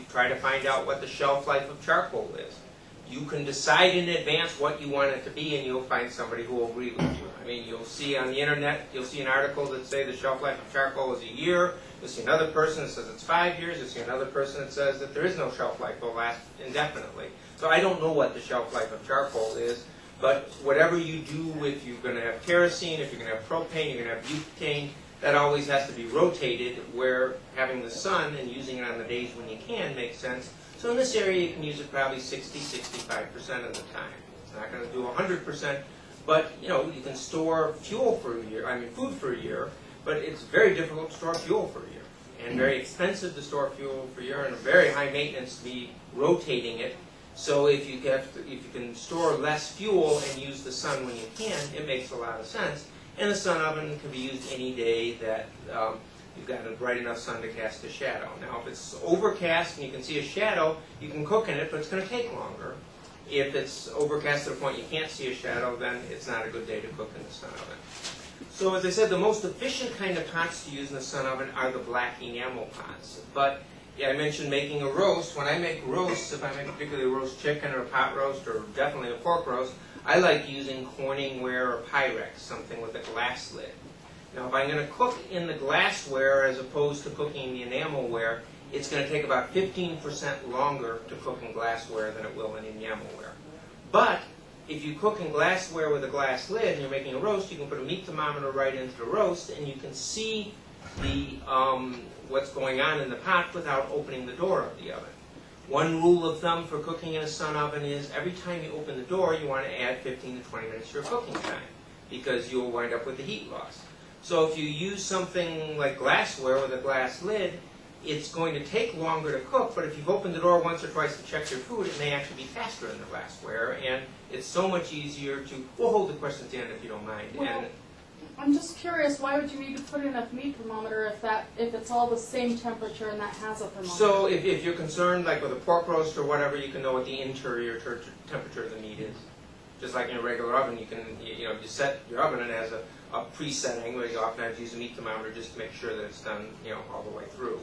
try to find out what the shelf life of charcoal is. You can decide in advance what you want it to be, and you'll find somebody who will agree with you. I mean, you'll see on the internet, you'll see an article that say the shelf life of charcoal is a year. You'll see another person that says it's 5 years. You'll see another person that says that there is no shelf life, it'll last indefinitely. So I don't know what the shelf life of charcoal is, but whatever you do, if you're going to have kerosene, if you're going to have propane, you're going to have butane, that always has to be rotated, where having the sun and using it on the days when you can makes sense. So in this area, you can use it probably 60-65% of the time. It's not going to do 100%, but you can store fuel for a year. I mean, food for a year, but it's very difficult to store fuel for a year, and very expensive to store fuel for a year, and very high maintenance to be rotating it. So if you can store less fuel and use the sun when you can, it makes a lot of sense. And the sun oven can be used any day that you've got a bright enough sun to cast a shadow. Now, if it's overcast and you can see a shadow, you can cook in it, but it's going to take longer. If it's overcast to the point you can't see a shadow, then it's not a good day to cook in the sun oven. So as I said, the most efficient kind of pots to use in the sun oven are the black enamel pots. But I mentioned making a roast. When I make roasts, if I make particularly a roast chicken or a pot roast or definitely a pork roast, I like using Corningware or Pyrex, something with a glass lid. Now, if I'm going to cook in the glassware as opposed to cooking in the enamelware, it's going to take about 15% longer to cook in glassware than it will in enamelware. But if you cook in glassware with a glass lid and you're making a roast, you can put a meat thermometer right into the roast, and you can see the what's going on in the pot without opening the door of the oven. One rule of thumb for cooking in a sun oven is every time you open the door, you want to add 15 to 20 minutes to your cooking time, because you'll wind up with the heat loss. So if you use something like glassware with a glass lid, it's going to take longer to cook, but if you've opened the door once or twice to check your food, it may actually be faster in the glassware, and it's so much easier to... We'll hold the question at the end if you don't mind. Well, I'm just curious, why would you need to put in a meat thermometer if it's all the same temperature and that has a thermometer? So if you're concerned, like with a pork roast or whatever, you can know what the interior temperature of the meat is. Just like in a regular oven, you can you set your oven and it has a presetting where you often have to use a meat thermometer just to make sure that it's done all the way through.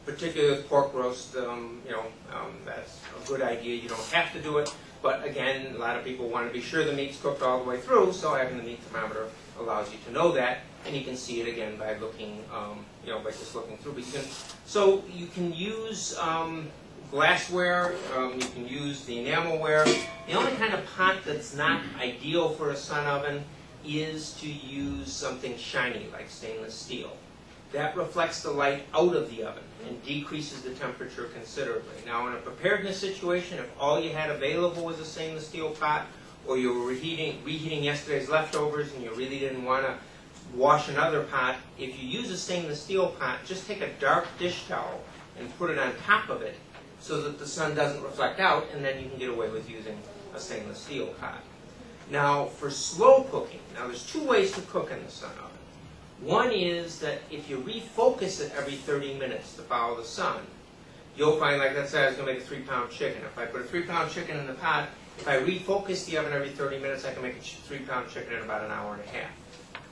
Particularly with pork roast, that's a good idea. You don't have to do it, but again, a lot of people want to be sure the meat's cooked all the way through, so having the meat thermometer allows you to know that, and you can see it again by looking, by just looking through. But you can use glassware, you can use the enamelware. The only kind of pot that's not ideal for a sun oven is to use something shiny like stainless steel. That reflects the light out of the oven and decreases the temperature considerably. Now, in a preparedness situation, if all you had available was a stainless steel pot, or you were reheating yesterday's leftovers and you really didn't want to wash another pot, if you use a stainless steel pot, just take a dark dish towel and put it on top of it so that the sun doesn't reflect out, and then you can get away with using a stainless steel pot. Now, for slow cooking, there's two ways to cook in the sun oven. One is that if you refocus it every 30 minutes to follow the sun, you'll find, like let's say I was going to make a 3-pound chicken. If I put a 3-pound chicken in the pot, if I refocus the oven every 30 minutes, I can make a 3-pound chicken in about an hour and a half.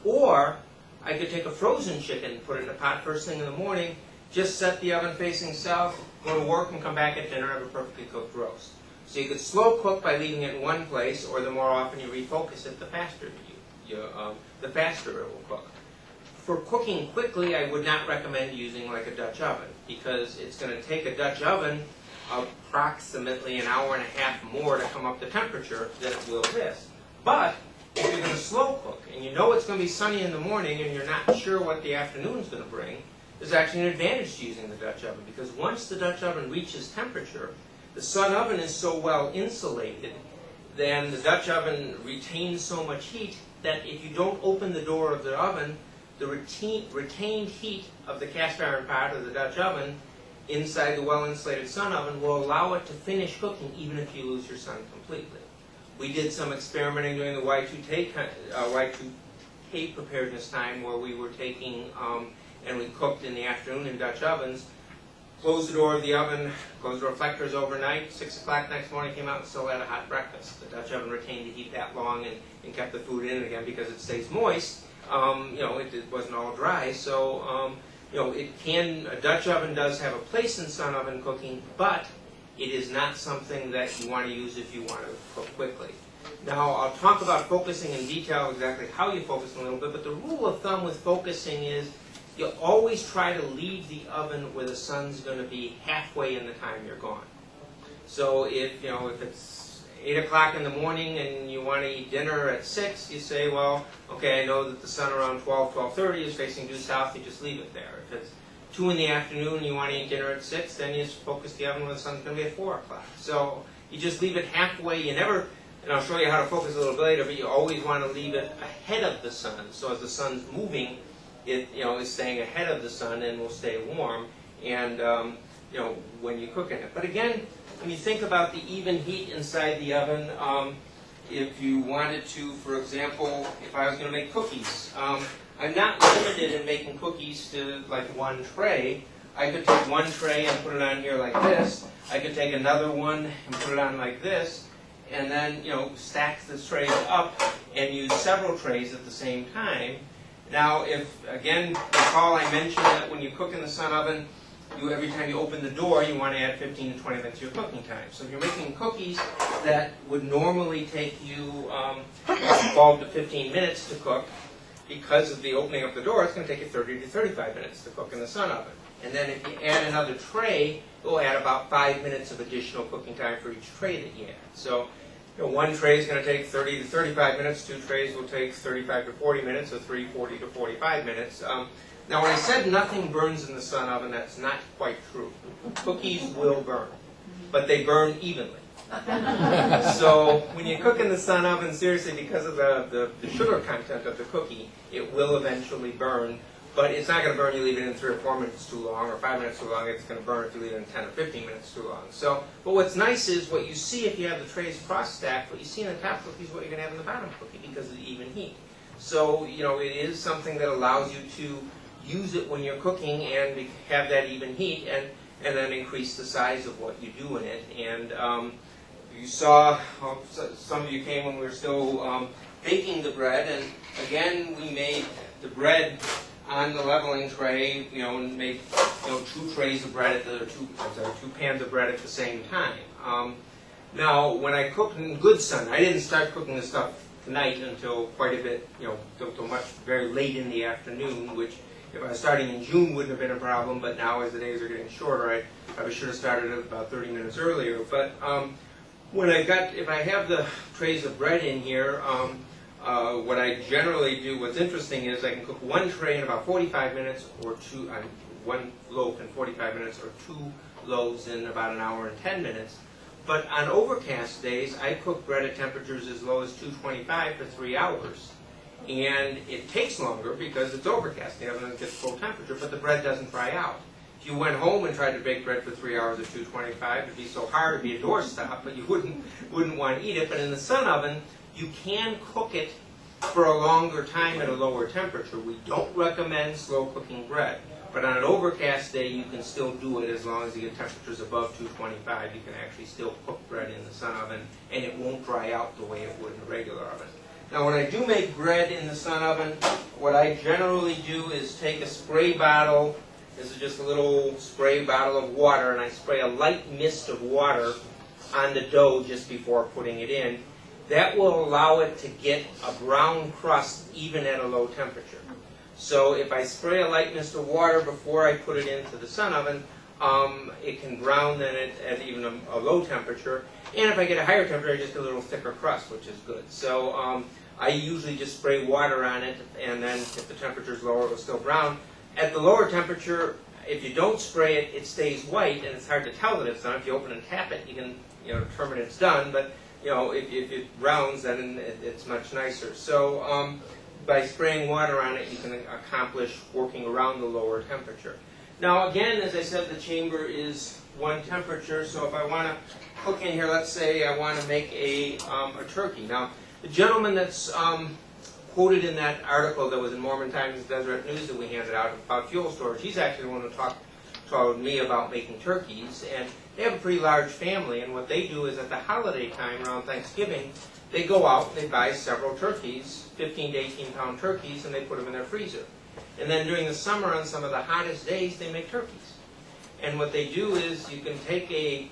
Or I could take a frozen chicken, put it in a pot first thing in the morning, just set the oven facing south, go to work, and come back at dinner, have a perfectly cooked roast. So you could slow cook by leaving it in one place, or the more often you refocus it, the faster the faster it will cook. For cooking quickly, I would not recommend using like a Dutch oven, because it's going to take a Dutch oven approximately an hour and a half more to come up to temperature than it will this. But if you're going to slow cook, and you know it's going to be sunny in the morning, and you're not sure what the afternoon's going to bring, there's actually an advantage to using the Dutch oven, because once the Dutch oven reaches temperature, the sun oven is so well insulated, then the Dutch oven retains so much heat that if you don't open the door of the oven, the retained heat of the cast iron pot or the Dutch oven inside the well-insulated sun oven will allow it to finish cooking even if you lose your sun completely. We did some experimenting during the Y2K preparedness time where we were taking and we cooked in the afternoon in Dutch ovens, closed the door of the oven, closed the reflectors overnight, 6 o'clock next morning came out and still had a hot breakfast. The Dutch oven retained the heat that long and kept the food in again because it stays moist. It wasn't all dry, so a Dutch oven does have a place in sun oven cooking, but it is not something that you want to use if you want to cook quickly. Now, I'll talk about focusing in detail, exactly how you focus in a little bit, but the rule of thumb with focusing is you always try to leave the oven where the sun's going to be halfway in the time you're gone. So if it's 8 o'clock in the morning and you want to eat dinner at 6, you say, well, okay, I know that the sun around 12:30 is facing due south, you just leave it there. If it's 2 in the afternoon and you want to eat dinner at 6, then you just focus the oven where the sun's going to be at 4 o'clock. So you just leave it halfway. You never, and I'll show you how to focus a little bit later, but you always want to leave it ahead of the sun. So as the sun's moving, it is staying ahead of the sun and will stay warm, and when you cook in it. But again, when you think about the even heat inside the oven, if you wanted to, for example, if I was going to make cookies, I'm not limited in making cookies to like one tray. I could take one tray and put it on here like this. I could take another one and put it on like this, and then stack the trays up and use several trays at the same time. Now, if again, recall I mentioned that when you cook in the sun oven, every time you open the door, you want to add 15 to 20 minutes to your cooking time. So if you're making cookies that would normally take you 12 to 15 minutes to cook, because of the opening of the door, it's going to take you 30 to 35 minutes to cook in the sun oven. And then if you add another tray, you'll add about 5 minutes of additional cooking time for each tray that you add. So one tray is going to take 30 to 35 minutes, 2 trays will take 35 to 40 minutes, so 3, 40 to 45 minutes. Now, when I said nothing burns in the sun oven, that's not quite true. Cookies will burn, but they burn evenly. So when you cook in the sun oven, seriously, because of the sugar content of the cookie, it will eventually burn. But it's not going to burn you leave it in 3 or 4 minutes too long, or 5 minutes too long. It's going to burn if you leave it in 10 or 15 minutes too long. So, but what's nice is what you see if you have the trays cross-stacked, what you see in the top cookie is what you're going to have in the bottom cookie because of the even heat. So, it is something that allows you to use it when you're cooking and have that even heat, and then increase the size of what you do in it. And you saw, some of you came when we were still baking the bread, and again, we made the bread on the leveling tray, and made 2 trays of bread two pans of bread at the same time. Now, when I cooked in good sun, I didn't start cooking this stuff tonight until quite a bit, till very late in the afternoon, which if I was starting in June wouldn't have been a problem, but now as the days are getting shorter, I probably should have started it about 30 minutes earlier. But if I have the trays of bread in here, what I generally do, what's interesting is I can cook 1 tray in about 45 minutes, or 1 loaf in 45 minutes, or 2 loaves in about an hour and 10 minutes. But on overcast days, I cook bread at temperatures as low as 225 for 3 hours. And it takes longer because it's overcast. The oven gets full temperature, but the bread doesn't dry out. If you went home and tried to bake bread for 3 hours at 225, it'd be so hard, it'd be a doorstop, but you wouldn't want to eat it. But in the sun oven, you can cook it for a longer time at a lower temperature. We don't recommend slow cooking bread, but on an overcast day, you can still do it as long as you get temperatures above 225. You can actually still cook bread in the sun oven, and it won't dry out the way it would in a regular oven. Now, when I do make bread in the sun oven, what I generally do is take a spray bottle. This is just a little spray bottle of water, and I spray a light mist of water on the dough just before putting it in. That will allow it to get a brown crust even at a low temperature. So if I spray a light mist of water before I put it into the sun oven, it can brown then at even a low temperature. And if I get a higher temperature, I just get a little thicker crust, which is good. So I usually just spray water on it, and then if the temperature is lower, it will still brown. At the lower temperature, if you don't spray it, it stays white, and it's hard to tell that it's done. If you open and tap it, you can determine it's done. But if it browns, then it's much nicer. So by spraying water on it, you can accomplish working around the lower temperature. Now again, as I said, the chamber is one temperature. So if I want to cook in here, let's say I want to make a turkey. Now the gentleman that's quoted in that article that was in Mormon Times Deseret News that we handed out about fuel storage, he's actually the one who talked to me about making turkeys. And they have a pretty large family, and what they do is at the holiday time around Thanksgiving, they go out and they buy several turkeys, 15 to 18 pound turkeys, and they put them in their freezer. And then during the summer, on some of the hottest days, they make turkeys. And what they do is you can take a